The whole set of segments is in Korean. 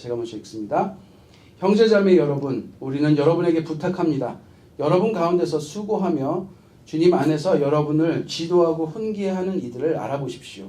제가 먼저 읽습니다. 형제자매 여러분, 우리는 여러분에게 부탁합니다. 여러분 가운데서 수고하며 주님 안에서 여러분을 지도하고 훈계하는 이들을 알아보십시오.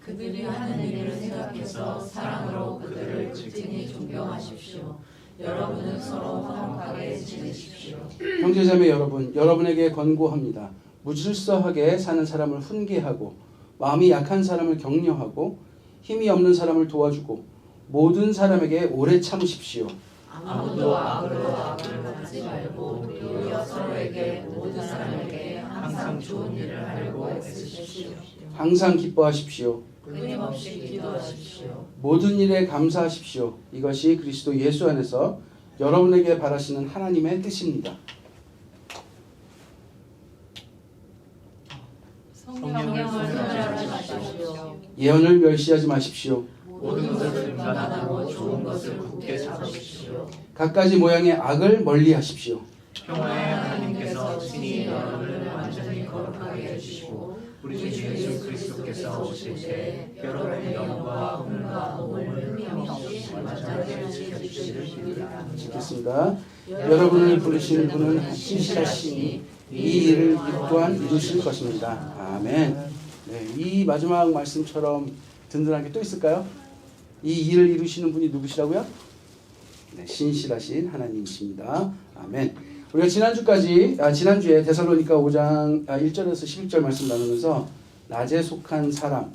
그들이 하는 일을 생각해서 사랑으로 그들을 극진히 존경하십시오. 여러분은 서로 화목하게 지내십시오. 형제자매 여러분, 여러분에게 권고합니다. 무질서하게 사는 사람을 훈계하고 마음이 약한 사람을 격려하고 힘이 없는 사람을 도와주고 모든 사람에게 오래 참으십시오. 아무도 악으로 악을 갚지 말고 도리어 서로에게 모든 사람에게 항상 좋은 일을 하려고 애쓰십시오. 항상 기뻐하십시오. 끊임없이 기도하십시오. 모든 일에 감사하십시오. 이것이 그리스도 예수 안에서 여러분에게 바라시는 하나님의 뜻입니다. 성령을 선별하지 마십시오. 예언을 멸시하지 마십시오. 모든 것을 분간하고 좋은 것을 굳게 잡으십시오. 갖가지 모양의 악을 멀리하십시오. 평화의 하나님께서 친히 여러분을 완전히 거룩하게 해주시고 우리 주 예수 그리스도께서 오실 때 여러분의 영과 혼과 몸을 흠이 없이 완전하게 지켜주시기를 비밀니다. 읽겠습니다. 여러분을 부르신 분은 신실하시니 이 일을 또한 이루실 것입니다. 아멘. 네, 이 마지막 말씀처럼 든든한 게 또 있을까요? 이 일을 이루시는 분이 누구시라고요? 네, 신실하신 하나님이십니다. 아멘. 우리가 지난주에 데살로니가 5장 1절에서 11절 말씀 나누면서 낮에 속한 사람에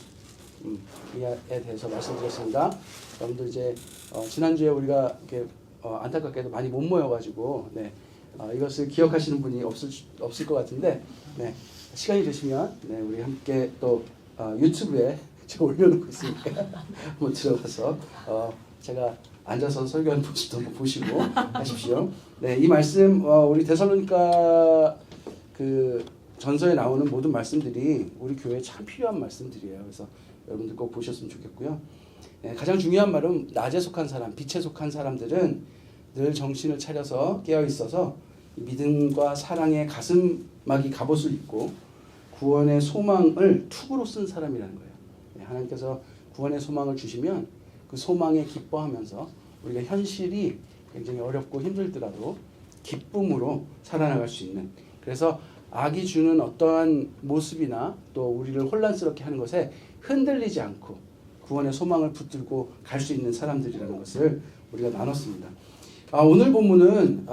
대해서 말씀드렸습니다. 여러분들 이제 지난주에 우리가 이렇게 안타깝게도 많이 못 모여가지고 이것을 기억하시는 분이 없을 것 같은데 시간이 되시면 우리 함께 또 유튜브에 제가 올려놓고 있으니까 한번 들어가서 제가 앉아서 설교하는 모습도 한번 보시고 하십시오. 네, 이 말씀 우리 데살로니가 그 전서에 나오는 모든 말씀들이 우리 교회에 참 필요한 말씀들이에요. 그래서 여러분들 꼭 보셨으면 좋겠고요. 네, 가장 중요한 말은 낮에 속한 사람, 빛에 속한 사람들은 늘 정신을 차려서 깨어 있어서 믿음과 사랑의 가슴막이 갑옷을 입고 구원의 소망을 투구로 쓴 사람이라는 거예요. 네, 하나님께서 구원의 소망을 주시면 그 소망에 기뻐하면서 우리가 현실이 굉장히 어렵고 힘들더라도 기쁨으로 살아나갈 수 있는, 그래서 악이 주는 어떠한 모습이나 또 우리를 혼란스럽게 하는 것에 흔들리지 않고 구원의 소망을 붙들고 갈 수 있는 사람들이라는 것을 우리가 나눴습니다. 오늘 본문은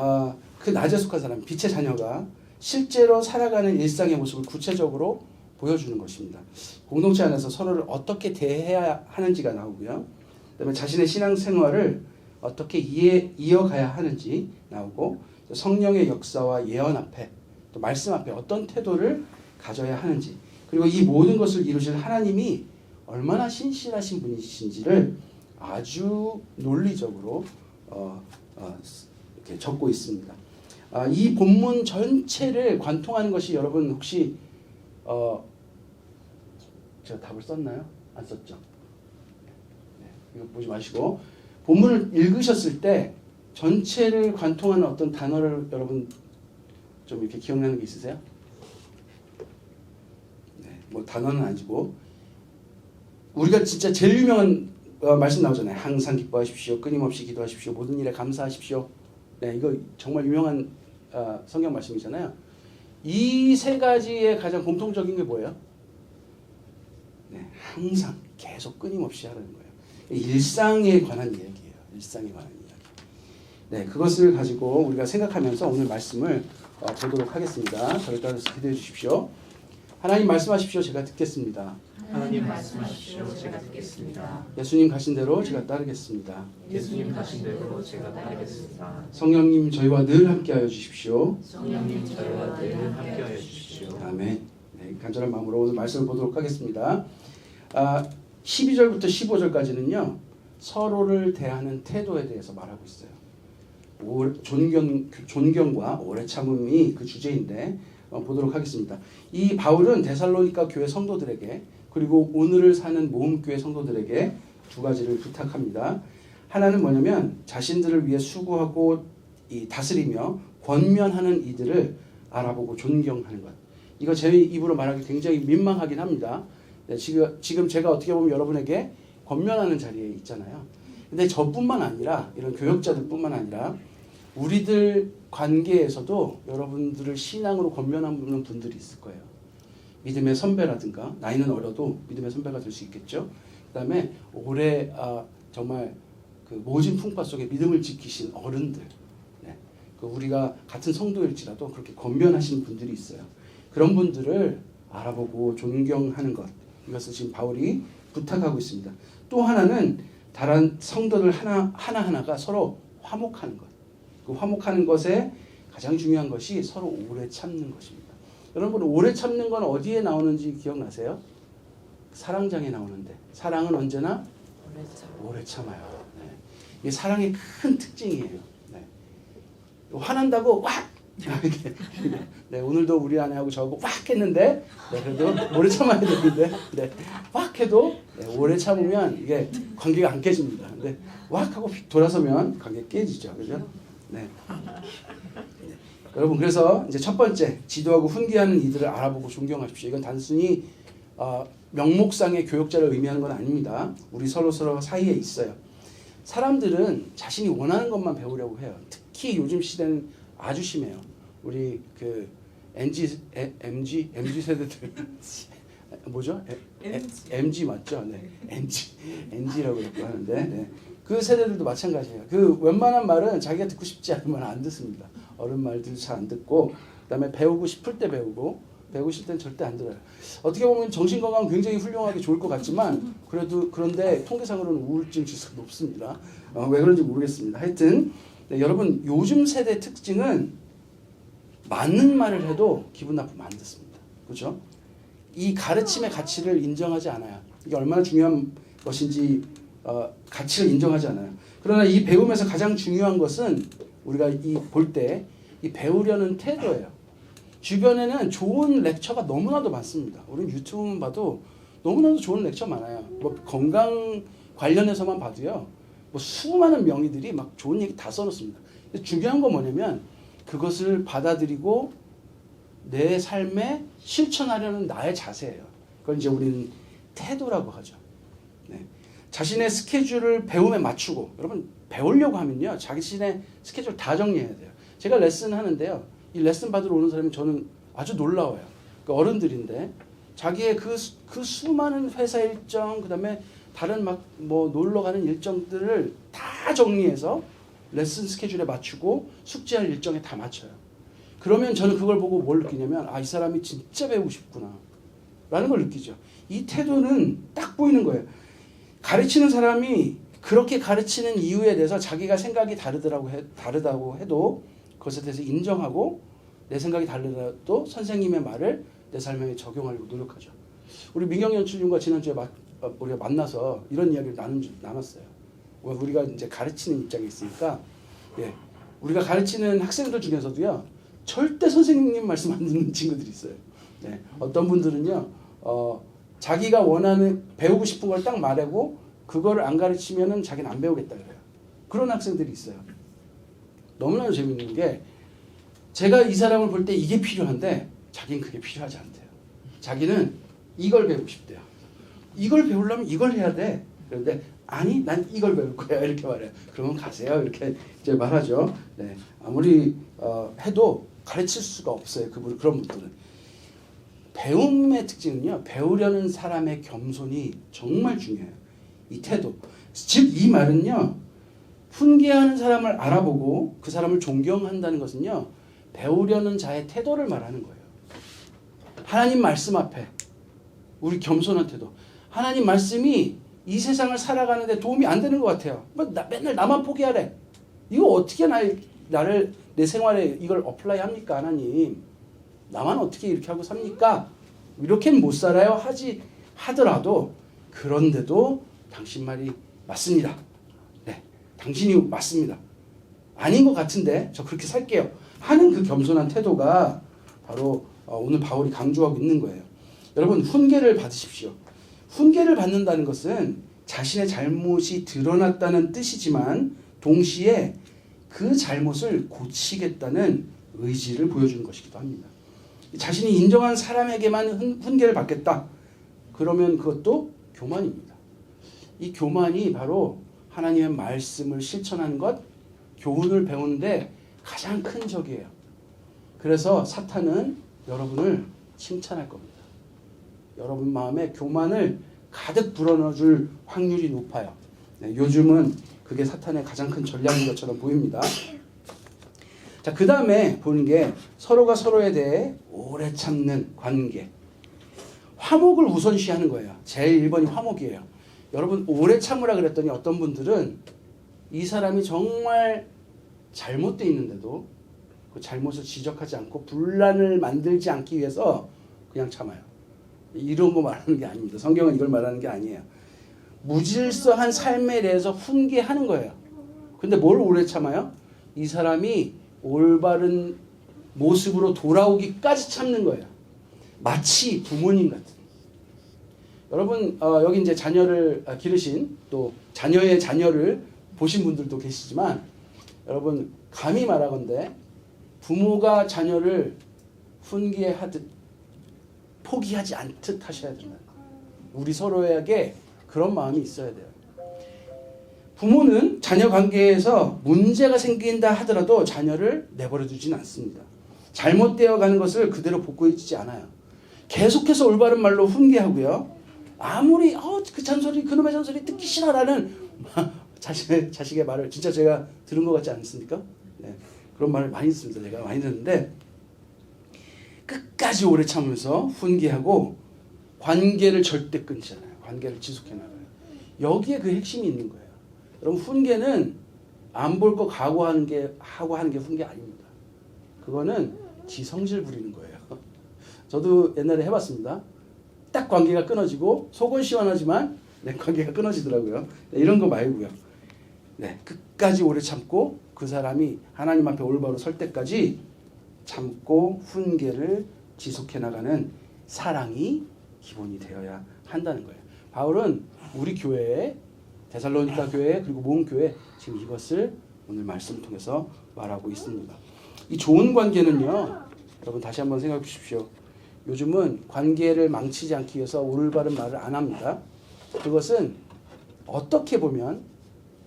그 낮에 속한 사람, 빛의 자녀가 실제로 살아가는 일상의 모습을 구체적으로 보여주는 것입니다. 공동체 안에서 서로를 어떻게 대해야 하는지가 나오고요. 그다음에 자신의 신앙생활을 어떻게 이어가야 하는지 나오고, 성령의 역사와 예언 앞에 또 말씀 앞에 어떤 태도를 가져야 하는지, 그리고 이 모든 것을 이루실 하나님이 얼마나 신실하신 분이신지를 아주 논리적으로 이렇게 적고 있습니다. 이 본문 전체를 관통하는 것이, 여러분 혹시 제가 답을 썼나요? 안 썼죠? 이거 보지 마시고 본문을 읽으셨을 때 전체를 관통하는 어떤 단어를 여러분 좀 이렇게 기억나는 게 있으세요? 네, 뭐 단어는 아니고 우리가 진짜 제일 유명한 말씀 나오잖아요. 항상 기뻐하십시오. 끊임없이 기도하십시오. 모든 일에 감사하십시오. 네, 이거 정말 유명한 성경 말씀이잖아요. 이 세 가지의 가장 공통적인 게 뭐예요? 네, 항상 계속 끊임없이 하라는 거예요. 일상에 관한 이야기예요. 일상에 관한 이야기. 네, 그것을 가지고 우리가 생각하면서 오늘 말씀을 보도록 하겠습니다. 저를 따라서 기도해 주십시오. 하나님 말씀하십시오. 제가 듣겠습니다. 하나님 말씀하십시오. 제가 듣겠습니다. 예수님 가신 대로 제가 따르겠습니다. 예수님 가신 대로 제가 따르겠습니다. 성령님 저희와 늘 함께하여 주십시오. 성령님 저희와 늘 함께하여 주십시오. 아멘. 네, 간절한 마음으로 오늘 말씀을 보도록 하겠습니다. 12절부터 15절까지는요. 서로를 대하는 태도에 대해서 말하고 있어요. 존경과 오래 참음이 그 주제인데 보도록 하겠습니다. 이 바울은 데살로니가 교회 성도들에게, 그리고 오늘을 사는 모음교회 성도들에게 두 가지를 부탁합니다. 하나는 뭐냐면 자신들을 위해 수고하고 다스리며 권면하는 이들을 알아보고 존경하는 것. 이거 제 입으로 말하기 굉장히 민망하긴 합니다. 네, 지금 제가 어떻게 보면 여러분에게 권면하는 자리에 있잖아요. 근데 저뿐만 아니라 이런 교역자들뿐만 아니라 우리들 관계에서도 여러분들을 신앙으로 권면하는 분들이 있을 거예요. 믿음의 선배라든가 나이는 어려도 믿음의 선배가 될 수 있겠죠. 그다음에 오래 정말 그 모진 풍파 속에 믿음을 지키신 어른들, 네. 그 우리가 같은 성도일지라도 그렇게 권면하시는 분들이 있어요. 그런 분들을 알아보고 존경하는 것, 이것을 지금 바울이 부탁하고 있습니다. 또 하나는 다른 성도들 하나하나가 서로 화목하는 것. 그 화목하는 것에 가장 중요한 것이 서로 오래 참는 것입니다. 여러분, 오래 참는 건 어디에 나오는지 기억나세요? 사랑장에 나오는데, 사랑은 언제나 오래 참아요. 네. 이게 사랑의 큰 특징이에요. 네. 화난다고 왁! 이렇게. 네, 오늘도 우리 아내하고 저하고 왁 했는데, 네, 그래도 오래 참아야 되는데, 네, 왁 해도 네, 오래 참으면 이게 관계가 안 깨집니다. 근데 왁 하고 돌아서면 관계 깨지죠. 그죠? 네. 여러분, 그래서 이제 첫 번째, 지도하고 훈계하는 이들을 알아보고 존경하십시오. 이건 단순히 명목상의 교역자를 의미하는 건 아닙니다. 우리 서로 사이에 있어요. 사람들은 자신이 원하는 것만 배우려고 해요. 특히 요즘 시대는 아주 심해요. 우리 그 MG 세대들 뭐죠? MG 맞죠? 네, MG라고 하는데, 네. 그 세대들도 마찬가지예요. 그 웬만한 말은 자기가 듣고 싶지 않으면 안 듣습니다. 어른 말들 잘 안 듣고, 그다음에 배우고 싶을 때 배우고, 배우고 싶을 땐 절대 안 들어요. 어떻게 보면 정신 건강 굉장히 훌륭하게 좋을 것 같지만, 그런데 통계상으로는 우울증 지수가 높습니다. 왜 그런지 모르겠습니다. 하여튼 네, 여러분, 요즘 세대 특징은 맞는 말을 해도 기분 나쁘면 안 듣습니다. 그렇죠? 이 가르침의 가치를 인정하지 않아요. 이게 얼마나 중요한 것인지 가치를 인정하지 않아요. 그러나 이 배움에서 가장 중요한 것은 우리가 볼 때 이 배우려는 태도예요. 주변에는 좋은 렉처가 너무나도 많습니다. 우리 유튜브만 봐도 너무나도 좋은 렉처 많아요. 뭐 건강 관련해서만 봐도요. 뭐 수많은 명의들이 막 좋은 얘기 다 써놓습니다. 중요한 건 뭐냐면 그것을 받아들이고 내 삶에 실천하려는 나의 자세예요. 그걸 이제 우리는 태도라고 하죠. 네. 자신의 스케줄을 배움에 맞추고, 여러분 배우려고 하면요 자신의 스케줄 다 정리해야 돼요. 제가 레슨 하는데요, 이 레슨 받으러 오는 사람이 저는 아주 놀라워요. 그 어른들인데 자기의 그 수많은 회사 일정, 그다음에 다른 막 뭐 놀러 가는 일정들을 다 정리해서 레슨 스케줄에 맞추고 숙제할 일정에 다 맞춰요. 그러면 저는 그걸 보고 뭘 느끼냐면, 이 사람이 진짜 배우고 싶구나 라는 걸 느끼죠. 이 태도는 딱 보이는 거예요. 가르치는 사람이 그렇게 가르치는 이유에 대해서 자기가 생각이 다르다고 해도 그것에 대해서 인정하고, 내 생각이 다르더라도 선생님의 말을 내 삶에 적용하려고 노력하죠. 우리 민경연출님과 지난주에 우리가 만나서 이런 이야기를 나눴어요. 우리가 이제 가르치는 입장에 있으니까, 예, 우리가 가르치는 학생들 중에서도요 절대 선생님 말씀 안 듣는 친구들이 있어요. 네, 어떤 분들은요 자기가 원하는 배우고 싶은 걸 딱 말하고 그거를 안 가르치면은 자기는 안 배우겠다 그래요. 그런 학생들이 있어요. 너무나도 재밌는 게, 제가 이 사람을 볼 때 이게 필요한데 자기는 그게 필요하지 않대요. 자기는 이걸 배우고 싶대요. 이걸 배우려면 이걸 해야 돼. 그런데 아니, 난 이걸 배울 거야 이렇게 말해요. 그러면 가세요 이렇게 이제 말하죠. 네, 아무리 해도 가르칠 수가 없어요. 그런 분들은. 배움의 특징은요, 배우려는 사람의 겸손이 정말 중요해요. 이 태도, 즉 이 말은요, 훈계하는 사람을 알아보고 그 사람을 존경한다는 것은요, 배우려는 자의 태도를 말하는 거예요. 하나님 말씀 앞에 우리 겸손한 태도. 하나님 말씀이 이 세상을 살아가는데 도움이 안 되는 것 같아요. 맨날 나만 포기하래. 이거 어떻게 나를 내 생활에 이걸 어플라이 합니까, 하나님? 나만 어떻게 이렇게 하고 삽니까? 이렇게는 못 살아요. 하더라도, 그런데도 당신 말이 맞습니다. 네, 당신이 맞습니다. 아닌 것 같은데 저 그렇게 살게요 하는 그 겸손한 태도가 바로 오늘 바울이 강조하고 있는 거예요. 여러분, 훈계를 받으십시오. 훈계를 받는다는 것은 자신의 잘못이 드러났다는 뜻이지만 동시에 그 잘못을 고치겠다는 의지를 보여주는 것이기도 합니다. 자신이 인정한 사람에게만 훈계를 받겠다. 그러면 그것도 교만입니다. 이 교만이 바로 하나님의 말씀을 실천하는 것, 교훈을 배우는데 가장 큰 적이에요. 그래서 사탄은 여러분을 칭찬할 겁니다. 여러분 마음에 교만을 가득 불어넣어줄 확률이 높아요. 네, 요즘은 그게 사탄의 가장 큰 전략인 것처럼 보입니다. 자, 그 다음에 보는 게 서로가 서로에 대해 오래 참는 관계. 화목을 우선시하는 거예요. 제일 1번이 화목이에요. 여러분 오래 참으라 그랬더니 어떤 분들은 이 사람이 정말 잘못되어 있는데도 그 잘못을 지적하지 않고 분란을 만들지 않기 위해서 그냥 참아요. 이런 거 말하는 게 아닙니다. 성경은 이걸 말하는 게 아니에요. 무질서한 삶에 대해서 훈계하는 거예요. 근데 뭘 오래 참아요? 이 사람이 올바른 모습으로 돌아오기까지 참는 거예요. 마치 부모님 같은. 여러분 여기 이제 자녀를 기르신 또 자녀의 자녀를 보신 분들도 계시지만 여러분 감히 말하건대 부모가 자녀를 훈계하듯 포기하지 않듯 하셔야 된다. 우리 서로에게 그런 마음이 있어야 돼요. 부모는 자녀 관계에서 문제가 생긴다 하더라도 자녀를 내버려 두진 않습니다. 잘못되어 가는 것을 그대로 복구해주지 않아요. 계속해서 올바른 말로 훈계하고요. 아무리 그 잔소리 그놈의 잔소리 듣기 싫어라는 자식의 말을 진짜 제가 들은 것 같지 않습니까? 네, 그런 말을 많이 듣습니다. 제가 많이 듣는데 끝까지 오래 참으면서 훈계하고 관계를 절대 끊지 않아요. 관계를 지속해 나가요. 여기에 그 핵심이 있는 거예요. 여러분 훈계는 안 볼 거 각오하는 게 하고 하는 게 훈계 아닙니다. 그거는 지성질 부리는 거예요. 저도 옛날에 해봤습니다. 딱 관계가 끊어지고 속은 시원하지만 관계가 끊어지더라고요. 네, 이런 거 말고요. 네, 끝까지 오래 참고 그 사람이 하나님 앞에 올바로 설 때까지 참고 훈계를 지속해 나가는 사랑이 기본이 되어야 한다는 거예요. 바울은 우리 교회에 데살로니가 교회 그리고 모은 교회 지금 이것을 오늘 말씀을 통해서 말하고 있습니다. 이 좋은 관계는요. 여러분 다시 한번 생각해 주십시오. 요즘은 관계를 망치지 않기 위해서 올바른 말을 안 합니다. 그것은 어떻게 보면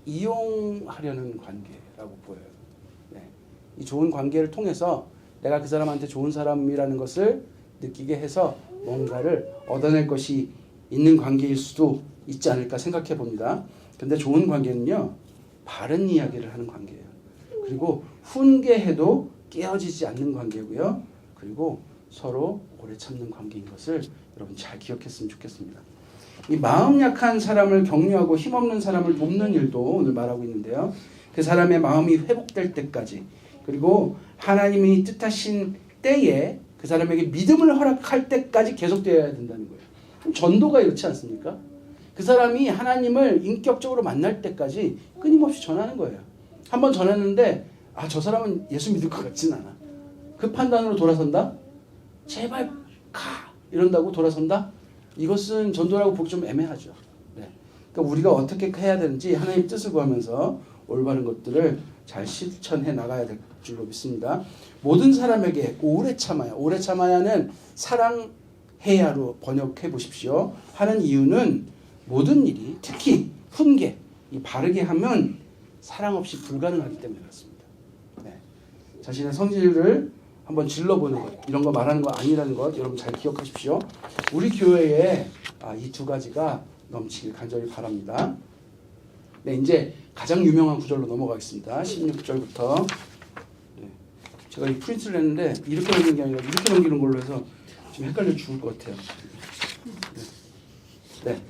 이용하려는 관계라고 보여요. 네. 이 좋은 관계를 통해서 내가 그 사람한테 좋은 사람이라는 것을 느끼게 해서 뭔가를 얻어낼 것이 있는 관계일 수도 있지 않을까 생각해 봅니다. 근데 좋은 관계는요. 바른 이야기를 하는 관계예요. 그리고 훈계해도 깨어지지 않는 관계고요. 그리고 서로 오래 참는 관계인 것을 여러분 잘 기억했으면 좋겠습니다. 이 마음 약한 사람을 격려하고 힘없는 사람을 돕는 일도 오늘 말하고 있는데요. 그 사람의 마음이 회복될 때까지 그리고 하나님이 뜻하신 때에 그 사람에게 믿음을 허락할 때까지 계속되어야 된다는 거예요. 전도가 이렇지 않습니까? 그 사람이 하나님을 인격적으로 만날 때까지 끊임없이 전하는 거예요. 한번 전했는데 저 사람은 예수 믿을 것 같진 않아. 그 판단으로 돌아선다? 제발 가! 이런다고 돌아선다? 이것은 전도라고 보기 좀 애매하죠. 네. 그러니까 우리가 어떻게 해야 되는지 하나님 뜻을 구하면서 올바른 것들을 잘 실천해 나가야 될 줄로 믿습니다. 모든 사람에게 오래 참아야. 오래 참아야는 사랑해야로 번역해 보십시오. 하는 이유는 모든 일이 특히 훈계, 이 바르게 하면 사랑 없이 불가능하기 때문에 그렇습니다. 네. 자신의 성질을 한번 질러보는 것, 이런 거 말하는 거 아니라는 것 여러분 잘 기억하십시오. 우리 교회에 이 두 가지가 넘치길 간절히 바랍니다. 네, 이제 가장 유명한 구절로 넘어가겠습니다. 16절부터. 네. 제가 이 프린트를 했는데 이렇게 넘기는 게 아니라 이렇게 넘기는 걸로 해서 좀 헷갈려 죽을 것 같아요. 네. 네.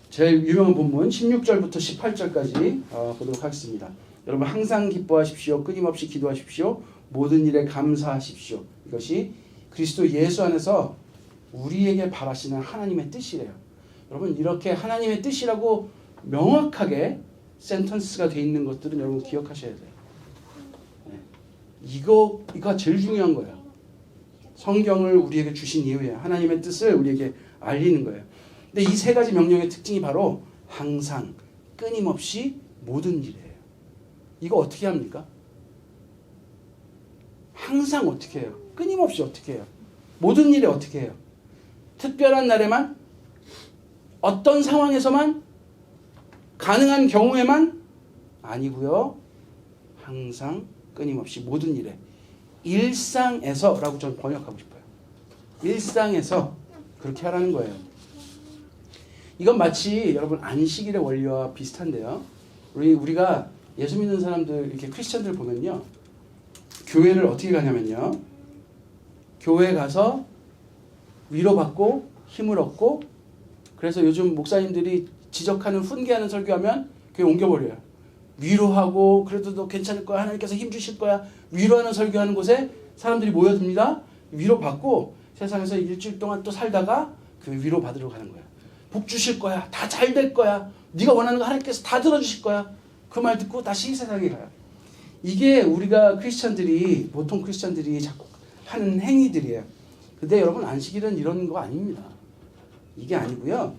제일 유명한 본문 16절부터 18절까지 보도록 하겠습니다. 여러분 항상 기뻐하십시오. 끊임없이 기도하십시오. 모든 일에 감사하십시오. 이것이 그리스도 예수 안에서 우리에게 바라시는 하나님의 뜻이래요. 여러분 이렇게 하나님의 뜻이라고 명확하게 센턴스가 돼 있는 것들은 여러분 기억하셔야 돼요. 네. 이거가 제일 중요한 거예요. 성경을 우리에게 주신 이유에 하나님의 뜻을 우리에게 알리는 거예요. 근데 이 세 가지 명령의 특징이 바로 항상 끊임없이 모든 일이에요. 이거 어떻게 합니까? 항상 어떻게 해요? 끊임없이 어떻게 해요? 모든 일에 어떻게 해요? 특별한 날에만? 어떤 상황에서만? 가능한 경우에만? 아니고요. 항상 끊임없이 모든 일에 일상에서라고 저는 번역하고 싶어요. 일상에서 그렇게 하라는 거예요. 이건 마치 여러분 안식일의 원리와 비슷한데요. 우리가 예수 믿는 사람들 이렇게 크리스천들 보면요. 교회를 어떻게 가냐면요. 교회 가서 위로받고 힘을 얻고 그래서 요즘 목사님들이 지적하는 훈계하는 설교하면 교회 옮겨버려요. 위로하고 그래도 너 괜찮을 거야. 하나님께서 힘 주실 거야. 위로하는 설교하는 곳에 사람들이 모여듭니다. 위로받고 세상에서 일주일 동안 또 살다가 그 위로받으러 가는 거야. 복 주실 거야. 다 잘 될 거야. 네가 원하는 거 하나님께서 다 들어주실 거야. 그 말 듣고 다시 세상에 가요. 이게 우리가 크리스천들이 보통 크리스천들이 자꾸 하는 행위들이에요. 근데 여러분 안식일은 이런 거 아닙니다. 이게 아니고요.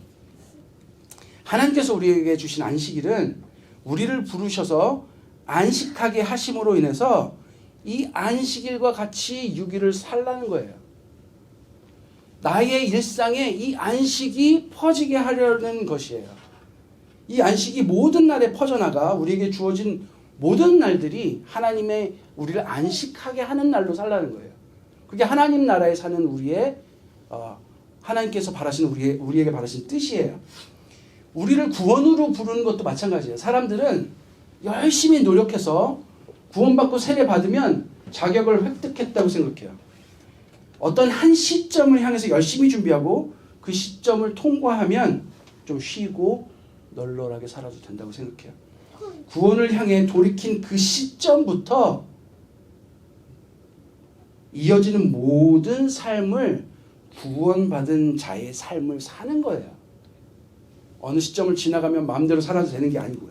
하나님께서 우리에게 주신 안식일은 우리를 부르셔서 안식하게 하심으로 인해서 이 안식일과 같이 6일을 살라는 거예요. 나의 일상에 이 안식이 퍼지게 하려는 것이에요. 이 안식이 모든 날에 퍼져나가 우리에게 주어진 모든 날들이 하나님의 우리를 안식하게 하는 날로 살라는 거예요. 그게 하나님 나라에 사는 우리의 하나님께서 바라시는 우리에게 바라시는 뜻이에요. 우리를 구원으로 부르는 것도 마찬가지예요. 사람들은 열심히 노력해서 구원받고 세례받으면 자격을 획득했다고 생각해요. 어떤 한 시점을 향해서 열심히 준비하고 그 시점을 통과하면 좀 쉬고 널널하게 살아도 된다고 생각해요. 구원을 향해 돌이킨 그 시점부터 이어지는 모든 삶을 구원받은 자의 삶을 사는 거예요. 어느 시점을 지나가면 마음대로 살아도 되는 게 아니고요.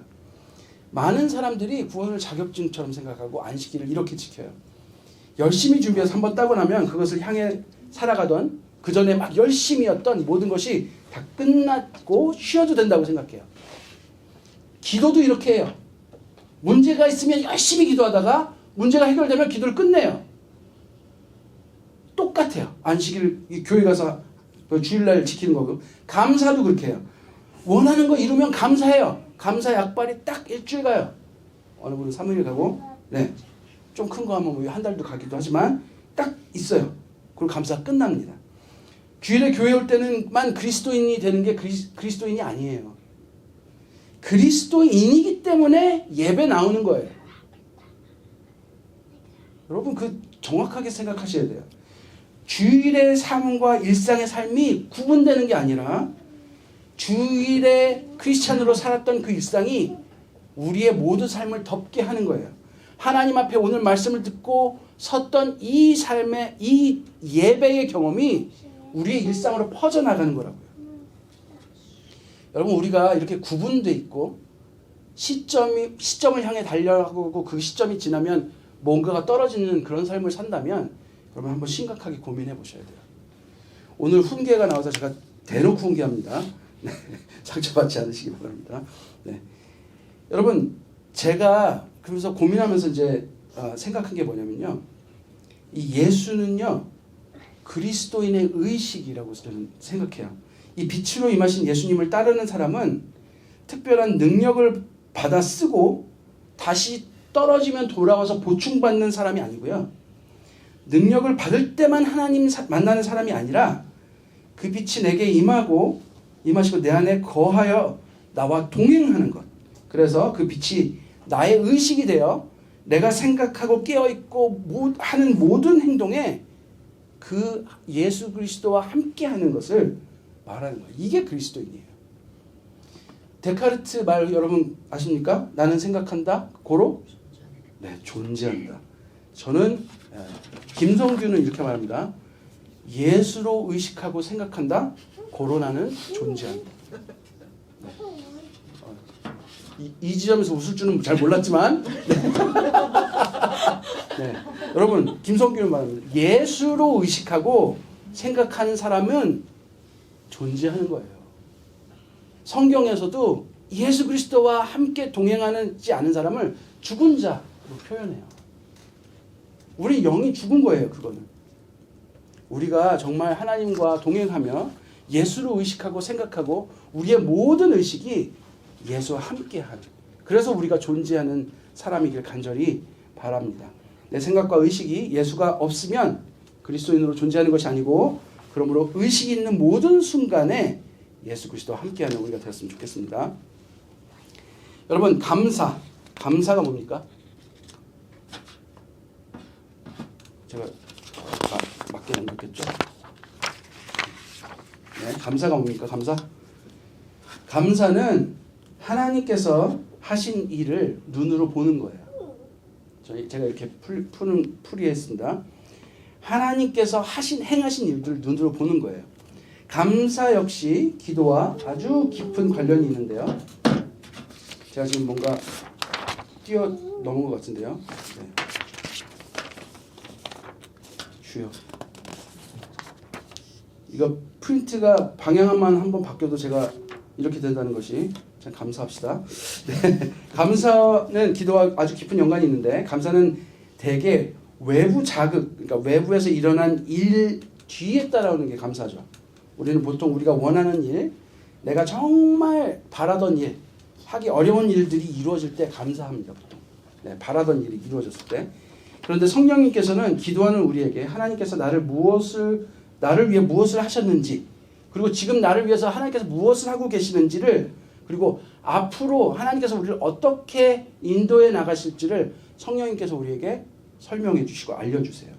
많은 사람들이 구원을 자격증처럼 생각하고 안식일을 이렇게 지켜요. 열심히 준비해서 한번 따고 나면 그것을 향해 살아가던 그 전에 막 열심히 했던 모든 것이 다 끝났고 쉬어도 된다고 생각해요. 기도도 이렇게 해요. 문제가 있으면 열심히 기도하다가 문제가 해결되면 기도를 끝내요. 똑같아요. 안식일 교회 가서 주일날 지키는 거고 감사도 그렇게 해요. 원하는 거 이루면 감사해요. 감사 약발이 딱 일주일 가요. 어느 분은 3일 가고 네. 좀 큰 거 하면 한 달도 가기도 하지만 딱 있어요. 그리고 감사가 끝납니다. 주일에 교회 올 때는만 그리스도인이 되는 게 그리스도인이 아니에요. 그리스도인이기 때문에 예배 나오는 거예요. 여러분 그 정확하게 생각하셔야 돼요. 주일의 삶과 일상의 삶이 구분되는 게 아니라 주일에 크리스찬으로 살았던 그 일상이 우리의 모든 삶을 덮게 하는 거예요. 하나님 앞에 오늘 말씀을 듣고 섰던 이 삶의 이 예배의 경험이 우리의 일상으로 퍼져나가는 거라고요. 여러분 우리가 이렇게 구분돼 있고 시점을 향해 달려가고 그 시점이 지나면 뭔가가 떨어지는 그런 삶을 산다면 여러분 한번 심각하게 고민해 보셔야 돼요. 오늘 훈계가 나와서 제가 대놓고 훈계합니다. 네, 상처받지 않으시기 바랍니다. 네. 여러분 제가 그러면서 고민하면서 이제 생각한 게 뭐냐면요. 이 예수는요. 그리스도인의 의식이라고 저는 생각해요. 이 빛으로 임하신 예수님을 따르는 사람은 특별한 능력을 받아 쓰고 다시 떨어지면 돌아와서 보충받는 사람이 아니고요. 능력을 받을 때만 하나님 만나는 사람이 아니라 그 빛이 내게 임하시고 내 안에 거하여 나와 동행하는 것. 그래서 그 빛이 나의 의식이 되어 내가 생각하고 깨어있고 하는 모든 행동에 그 예수 그리스도와 함께하는 것을 말하는 거예요. 이게 그리스도인이에요. 데카르트 말 여러분 아십니까? 나는 생각한다. 고로? 네, 존재한다. 저는 김성규는 이렇게 말합니다. 예수로 의식하고 생각한다. 고로 나는 존재한다. 네. 이 지점에서 웃을 줄은 잘 몰랐지만 네. 여러분 김성규는 말합니다. 예수로 의식하고 생각하는 사람은 존재하는 거예요. 성경에서도 예수 그리스도와 함께 동행하지 않은 사람을 죽은 자로 표현해요. 우리 영이 죽은 거예요. 그거는. 우리가 정말 하나님과 동행하며 예수로 의식하고 생각하고 우리의 모든 의식이 예수와 함께하죠. 그래서 우리가 존재하는 사람이길 간절히 바랍니다. 내 생각과 의식이 예수가 없으면 그리스도인으로 존재하는 것이 아니고, 그러므로 의식이 있는 모든 순간에 예수 그리스도와 함께하는 우리가 되었으면 좋겠습니다. 여러분, 감사가 뭡니까? 제가 맞게 남겼겠죠? 네, 감사가 뭡니까? 감사는 하나님께서 하신 일을 눈으로 보는 거예요. 제가 이렇게 풀이했습니다. 하나님께서 행하신 일들을 눈으로 보는 거예요. 감사 역시 기도와 아주 깊은 관련이 있는데요. 제가 지금 뭔가 뛰어넘은 것 같은데요. 네. 주여. 이거 프린트가 방향만 한번 바뀌어도 제가 이렇게 된다는 것이 참 감사합시다. 네. 감사는 기도와 아주 깊은 연관이 있는데, 감사는 대개 외부 자극, 그러니까 외부에서 일어난 일 뒤에 따라오는 게 감사죠. 우리는 보통 우리가 원하는 일, 내가 정말 바라던 일, 하기 어려운 일들이 이루어질 때 감사합니다. 보통. 네, 바라던 일이 이루어졌을 때. 그런데 성령님께서는 기도하는 우리에게 하나님께서 나를 위해 무엇을 하셨는지, 그리고 지금 나를 위해서 하나님께서 무엇을 하고 계시는지를, 그리고 앞으로 하나님께서 우리를 어떻게 인도해 나가실지를 성령님께서 우리에게 설명해 주시고 알려주세요.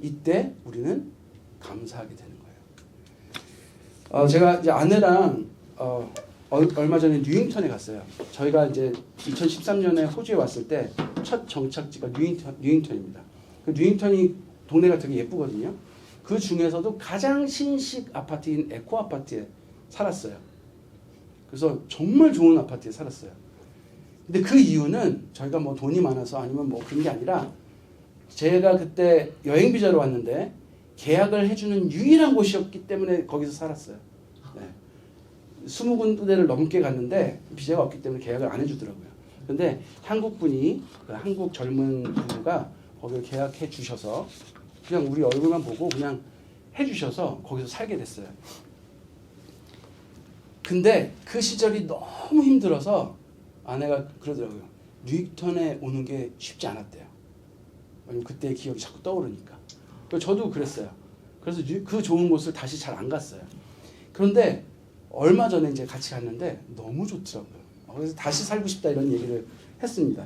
이때 우리는 감사하게 되는 거예요. 제가 이제 아내랑 얼마 전에 뉴잉턴에 갔어요. 저희가 이제 2013년에 호주에 왔을 때 첫 정착지가 뉴잉턴입니다. 그 뉴잉턴이 동네가 되게 예쁘거든요. 그 중에서도 가장 신식 아파트인 에코 아파트에 살았어요. 그래서 정말 좋은 아파트에 살았어요. 근데 그 이유는 저희가 뭐 돈이 많아서 아니면 뭐 그런 게 아니라, 제가 그때 여행 비자로 왔는데 계약을 해주는 유일한 곳이었기 때문에 거기서 살았어요. 네. 20군데를 넘게 갔는데 비자가 없기 때문에 계약을 안 해주더라고요. 근데 한국분이, 한국 젊은 부부가 거기를 계약해 주셔서 그냥 우리 얼굴만 보고 그냥 해주셔서 거기서 살게 됐어요. 근데 그 시절이 너무 힘들어서 아내가 그러더라고요. 뉴턴에 오는 게 쉽지 않았대요. 왜냐면 그때의 기억이 자꾸 떠오르니까. 저도 그랬어요. 그래서 그 좋은 곳을 다시 잘 안 갔어요. 그런데 얼마 전에 이제 같이 갔는데 너무 좋더라고요. 그래서 다시 살고 싶다 이런 얘기를 했습니다.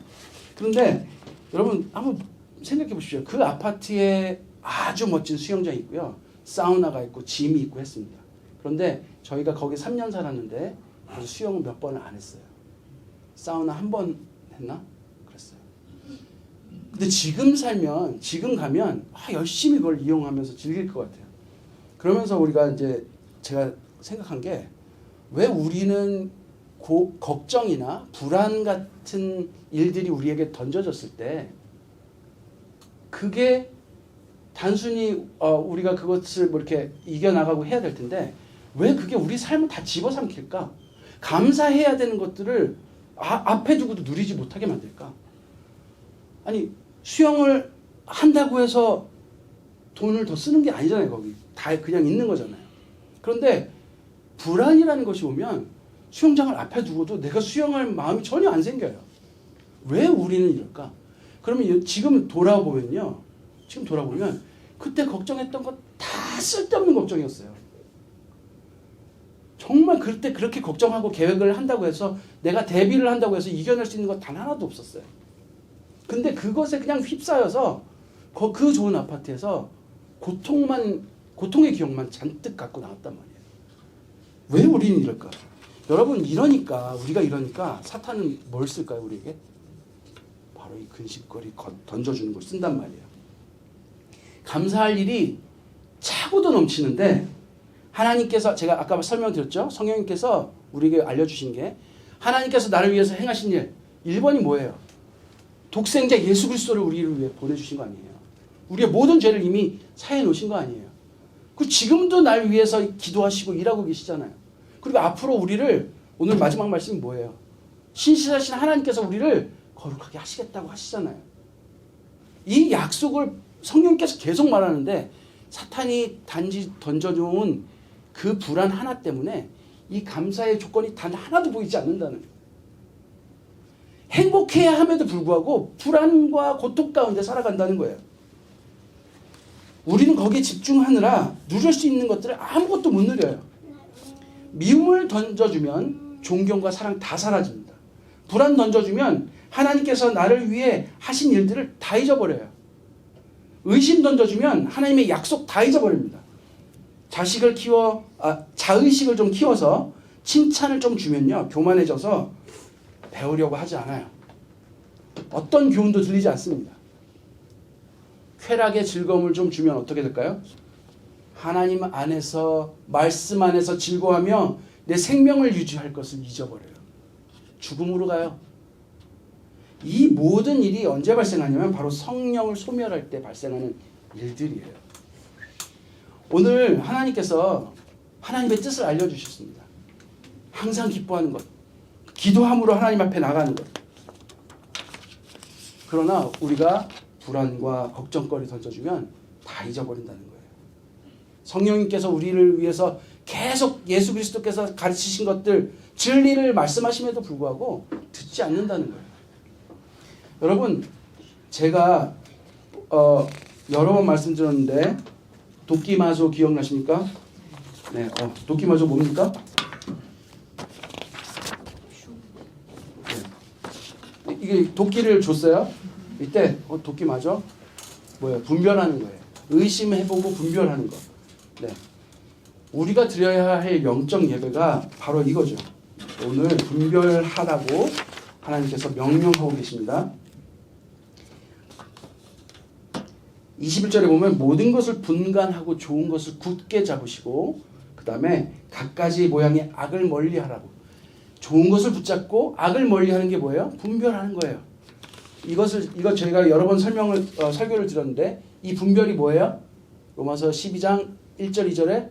그런데 여러분 한번 생각해 보십시오. 그 아파트에 아주 멋진 수영장이 있고요. 사우나가 있고 짐이 있고 했습니다. 그런데 저희가 거기 3년 살았는데 그래서 수영을 몇 번을 안 했어요. 사우나 한 번 했나? 그랬어요. 근데 지금 가면 열심히 그걸 이용하면서 즐길 것 같아요. 그러면서 우리가 이제 제가 생각한 게, 왜 우리는 걱정이나 불안 같은 일들이 우리에게 던져졌을 때 그게 단순히 우리가 그것을 뭐 이렇게 이겨나가고 해야 될 텐데 왜 그게 우리 삶을 다 집어삼킬까? 감사해야 되는 것들을 앞에 두고도 누리지 못하게 만들까? 아니, 수영을 한다고 해서 돈을 더 쓰는 게 아니잖아요. 거기 다 그냥 있는 거잖아요. 그런데 불안이라는 것이 오면 수영장을 앞에 두고도 내가 수영할 마음이 전혀 안 생겨요. 왜 우리는 이럴까? 그러면 지금 돌아보면 그때 걱정했던 거 다 쓸데없는 걱정이었어요. 정말 그때 그렇게 걱정하고 계획을 한다고 해서, 내가 대비를 한다고 해서 이겨낼 수 있는 거 단 하나도 없었어요. 근데 그것에 그냥 휩싸여서 그 좋은 아파트에서 고통의 기억만 잔뜩 갖고 나왔단 말이에요. 왜 우리는 이럴까? 여러분, 우리가 이러니까 사탄은 뭘 쓸까요, 우리에게? 바로 이 근심거리 던져주는 걸 쓴단 말이에요. 감사할 일이 차고도 넘치는데, 하나님께서, 제가 아까 설명드렸죠? 성령님께서 우리에게 알려주신 게, 하나님께서 나를 위해서 행하신 일, 1번이 뭐예요? 독생자 예수 그리스도를 우리를 위해 보내주신 거 아니에요? 우리의 모든 죄를 이미 사해 놓으신 거 아니에요? 그 지금도 날 위해서 기도하시고 일하고 계시잖아요. 그리고 앞으로 우리를, 오늘 마지막 말씀이 뭐예요? 신실하신 하나님께서 우리를 거룩하게 하시겠다고 하시잖아요. 이 약속을 성령께서 계속 말하는데, 사탄이 단지 던져놓은 그 불안 하나 때문에 이 감사의 조건이 단 하나도 보이지 않는다는 거예요. 행복해야 함에도 불구하고 불안과 고통 가운데 살아간다는 거예요. 우리는 거기에 집중하느라 누릴 수 있는 것들을 아무것도 못 누려요. 미움을 던져주면 존경과 사랑 다 사라집니다. 불안 던져주면 하나님께서 나를 위해 하신 일들을 다 잊어버려요. 의심 던져주면 하나님의 약속 다 잊어버립니다. 자의식을 좀 키워서 칭찬을 좀 주면요, 교만해져서 배우려고 하지 않아요. 어떤 교훈도 들리지 않습니다. 쾌락의 즐거움을 좀 주면 어떻게 될까요? 하나님 안에서, 말씀 안에서 즐거워하며 내 생명을 유지할 것을 잊어버려요. 죽음으로 가요. 이 모든 일이 언제 발생하냐면 바로 성령을 소멸할 때 발생하는 일들이에요. 오늘 하나님께서 하나님의 뜻을 알려주셨습니다. 항상 기뻐하는 것, 기도함으로 하나님 앞에 나가는 것. 그러나 우리가 불안과 걱정거리 던져주면 다 잊어버린다는 거예요. 성령님께서 우리를 위해서 계속 예수 그리스도께서 가르치신 것들, 진리를 말씀하심에도 불구하고 듣지 않는다는 거예요. 여러분, 제가 여러 번 말씀드렸는데 도끼마조 기억나십니까? 네, 도끼마조 뭡니까? 네. 이게 도끼를 줬어요. 이때 도끼마조 뭐예요? 분별하는 거예요. 의심해보고 분별하는 거. 네. 우리가 드려야 할 영적 예배가 바로 이거죠. 오늘 분별하라고 하나님께서 명령하고 계십니다. 21절에 보면 모든 것을 분간하고 좋은 것을 굳게 잡으시고 그 다음에 각가지 모양의 악을 멀리하라고. 좋은 것을 붙잡고 악을 멀리하는 게 뭐예요? 분별하는 거예요. 이거 저희가 여러 번 설교를 드렸는데 이 분별이 뭐예요? 로마서 12장 1절 2절에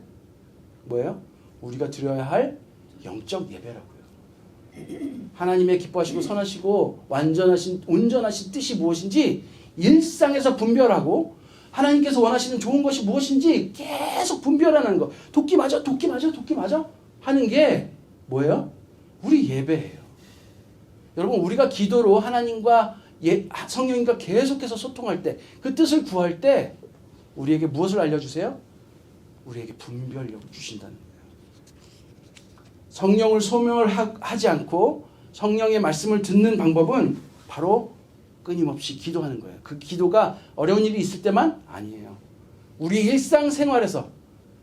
뭐예요? 우리가 드려야 할 영적 예배라고요. 하나님의 기뻐하시고 선하시고 온전하신 뜻이 무엇인지 일상에서 분별하고 하나님께서 원하시는 좋은 것이 무엇인지 계속 분별하는 거. 도끼 맞아? 도끼 맞아? 도끼 맞아? 하는 게 뭐예요? 우리 예배예요. 여러분, 우리가 기도로 하나님과 성령님과 계속해서 소통할 때, 그 뜻을 구할 때 우리에게 무엇을 알려주세요? 우리에게 분별력을 주신다는 거예요. 성령을 소멸하지 않고 성령의 말씀을 듣는 방법은 바로 끊임없이 기도하는 거예요. 그 기도가 어려운 일이 있을 때만 아니에요. 우리 일상생활에서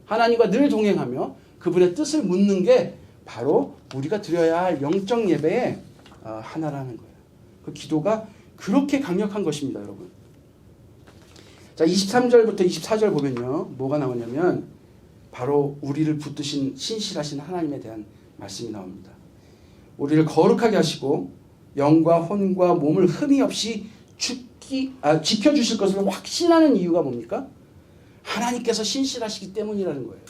하나님과 늘 동행하며 그분의 뜻을 묻는 게 바로 우리가 드려야 할 영적 예배의 하나라는 거예요. 그 기도가 그렇게 강력한 것입니다, 여러분. 자, 23절부터 24절 보면요, 뭐가 나오냐면 바로 우리를 붙드신 신실하신 하나님에 대한 말씀이 나옵니다. 우리를 거룩하게 하시고 영과 혼과 몸을 흠이 없이 지켜주실 것을 확신하는 이유가 뭡니까? 하나님께서 신실하시기 때문이라는 거예요.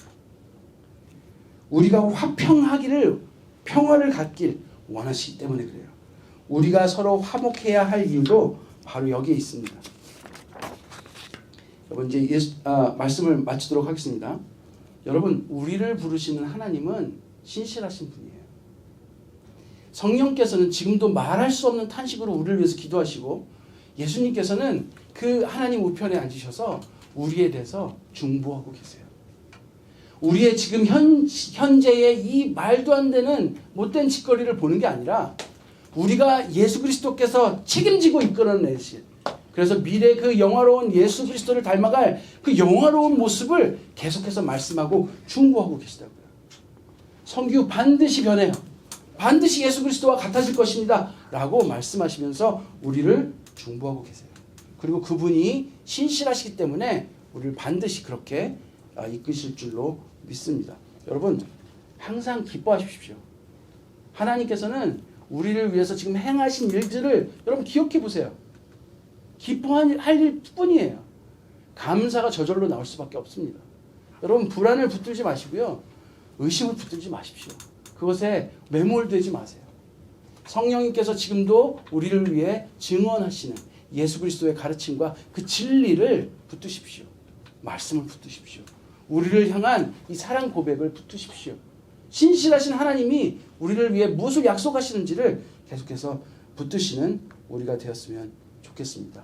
우리가 평화를 갖길 원하시기 때문에 그래요. 우리가 서로 화목해야 할 이유도 바로 여기에 있습니다. 여러분, 이제 말씀을 마치도록 하겠습니다. 여러분, 우리를 부르시는 하나님은 신실하신 분이에요. 성령께서는 지금도 말할 수 없는 탄식으로 우리를 위해서 기도하시고 예수님께서는 그 하나님 우편에 앉으셔서 우리에 대해서 중보하고 계세요. 우리의 지금 현재의 이 말도 안 되는 못된 짓거리를 보는 게 아니라 우리가 예수 그리스도께서 책임지고 이끌어내실, 그래서 미래 그 영화로운 예수 그리스도를 닮아갈 그 영화로운 모습을 계속해서 말씀하고 중보하고 계시다고요. 성규 반드시 변해요. 반드시 예수 그리스도와 같아질 것입니다 라고 말씀하시면서 우리를 중보하고 계세요. 그리고 그분이 신실하시기 때문에 우리를 반드시 그렇게 이끄실 줄로 믿습니다. 여러분, 항상 기뻐하십시오. 하나님께서는 우리를 위해서 지금 행하신 일들을 여러분 기억해 보세요. 기뻐할 일뿐이에요. 감사가 저절로 나올 수밖에 없습니다. 여러분, 불안을 붙들지 마시고요, 의심을 붙들지 마십시오. 그것에 매몰되지 마세요. 성령님께서 지금도 우리를 위해 증언하시는 예수 그리스도의 가르침과 그 진리를 붙드십시오. 말씀을 붙드십시오. 우리를 향한 이 사랑 고백을 붙드십시오. 신실하신 하나님이 우리를 위해 무엇을 약속하시는지를 계속해서 붙드시는 우리가 되었으면 좋겠습니다.